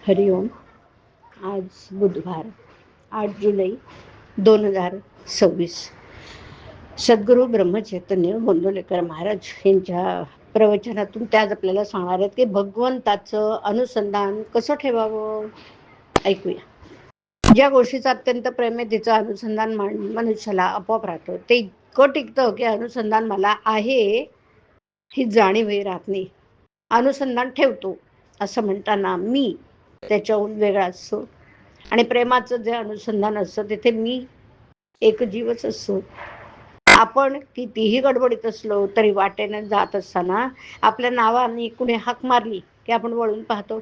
हरिओम. आज बुधवार 8 जुलै 2026. सद्गुरू ब्रह्मचैतन्य गोंदवलेकर महाराज यांच्या प्रवचनातून त्याच आपल्याला सांगणार आहेत की भगवंताचं अनुसंधान कसं ठेवावं. ऐकूया. ज्या गोष्टीचं अत्यंत प्रेम आहे तिचं अनुसंधान मनुष्याला आपोआप राहतं. ते इतकं टिकतं की अनुसंधान मला आहे ही जाणीवही राहत नाही. अनुसंधान ठेवतो असं म्हणताना मी त्याच्याहून वेगळा असतो आणि प्रेमाचं जे अनुसंधान असतं तिथे मी एक जीवच असतो. आपण कितीही गडबडीत असलो तरी वाटेने जात असताना आपल्या नावाने कुणी हाक मारली की आपण वळून पाहतो.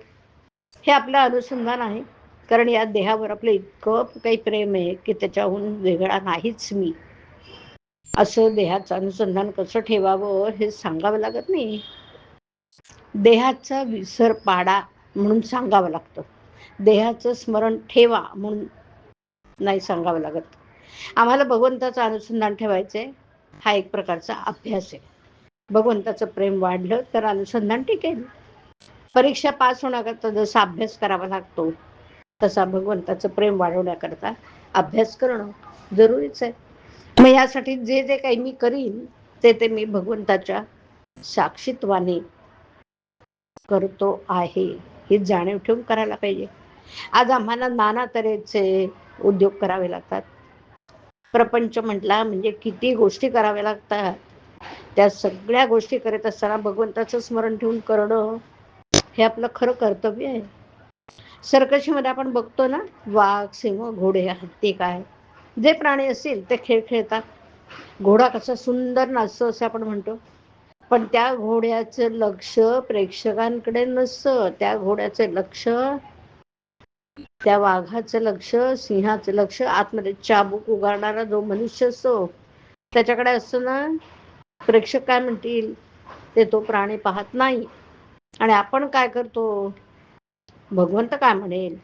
हे आपलं अनुसंधान आहे. कारण या देहावर आपलं इतकं काही प्रेम आहे की त्याच्याहून वेगळा नाहीच मी. असं देहाचं अनुसंधान कसं ठेवावं हे सांगावं लागत नाही. देहाचा विसर पाडा म्हणून सांगावं लागतं. देहाचं स्मरण ठेवा म्हणून नाही सांगावं लागत. आम्हाला भगवंताचं अनुसंधान ठेवायचंय हा एक प्रकारचा अभ्यास आहे. भगवंताचं प्रेम वाढलं तर अनुसंधान टिकेल. परीक्षा पास होण्याकरता जसा अभ्यास करावा लागतो तसा भगवंताचं प्रेम वाढवण्याकरता अभ्यास करणं जरुरीच आहे. मग यासाठी जे जे काही मी करीन ते मी भगवंताच्या साक्षीत्वाने करतो आहे ही जाणीव ठेवून करायला पाहिजे. आज आम्हाला नाना तऱ्हेचे उद्योग करावे लागतात. प्रपंच म्हटला म्हणजे किती गोष्टी कराव्या लागतात. त्या सगळ्या गोष्टी करत असताना भगवंताचं स्मरण ठेवून करणं हे आपलं खरं कर्तव्य आहे. सर्कशीमध्ये आपण बघतो ना, वाघ, सिंह, घोडे, हत्ती काय जे प्राणी असतील ते खेळ खेळतात. घोडा कसा सुंदर नाचतो असं आपण म्हणतो, पण त्या घोड्याचं लक्ष प्रेक्षकांकडे नसतं. त्या घोड्याचं लक्ष, त्या वाघाचं लक्ष, सिंहाचं लक्ष, आतमध्ये चाबूक उगारणारा जो मनुष्य असतो त्याच्याकडे असतं ना. प्रेक्षक काय म्हणतील ते तो प्राणी पाहत नाही. आणि आपण काय करतो, भगवंत काय म्हणेल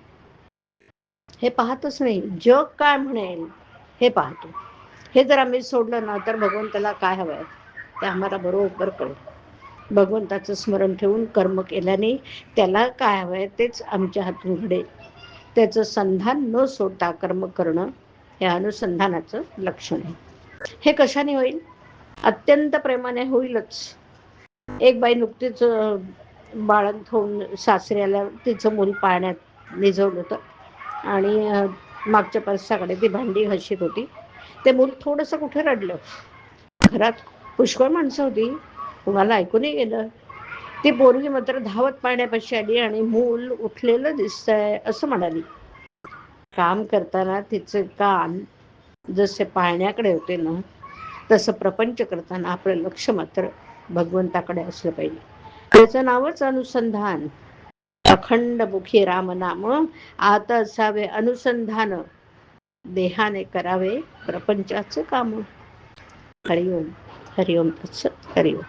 हे पाहतच नाही, जग काय म्हणेल हे पाहतो. हे जर आम्ही सोडलं ना तर भगवंताला काय हवंय ते आम्हाला बरोबर कळेल. भगवंताचं स्मरण ठेवून कर्म केल्याने त्याला काय हवंय तेच आमच्या हातून घडेल. त्याचं संधान न सोडता कर्म करणं हे अनुसंधानाचं लक्षण आहे. हे कशाने होईल? अत्यंत प्रेमाने होईलच. एक बाई नुकतीच बाळंत होऊन सासऱ्याला तिचं मूल पाळण्यात निजवलं होतं आणि मागच्या परसाकडे ती भांडी घाशीत होती. ते मूल थोडंसं कुठे रडलं. घरात पुष्कळ माणसं होती, कुणाला ऐकू नाही गेलं. ती पोरगी मात्र धावत पाळण्यापाशी आली आणि मूल उठलेलं दिसतंय असं म्हणाली. काम करताना तिचे कान जसे पाळण्याकडे होते ना, तसं प्रपंच करताना आपलं लक्ष मात्र भगवंताकडे असलं पाहिजे. त्याचं नावच अनुसंधान. अखंड मुखी राम नाम आता असावे अनुसंधान, देहाने करावे प्रपंचाचे काम. हरिओम. हरिओम तत्सत. हरिओम.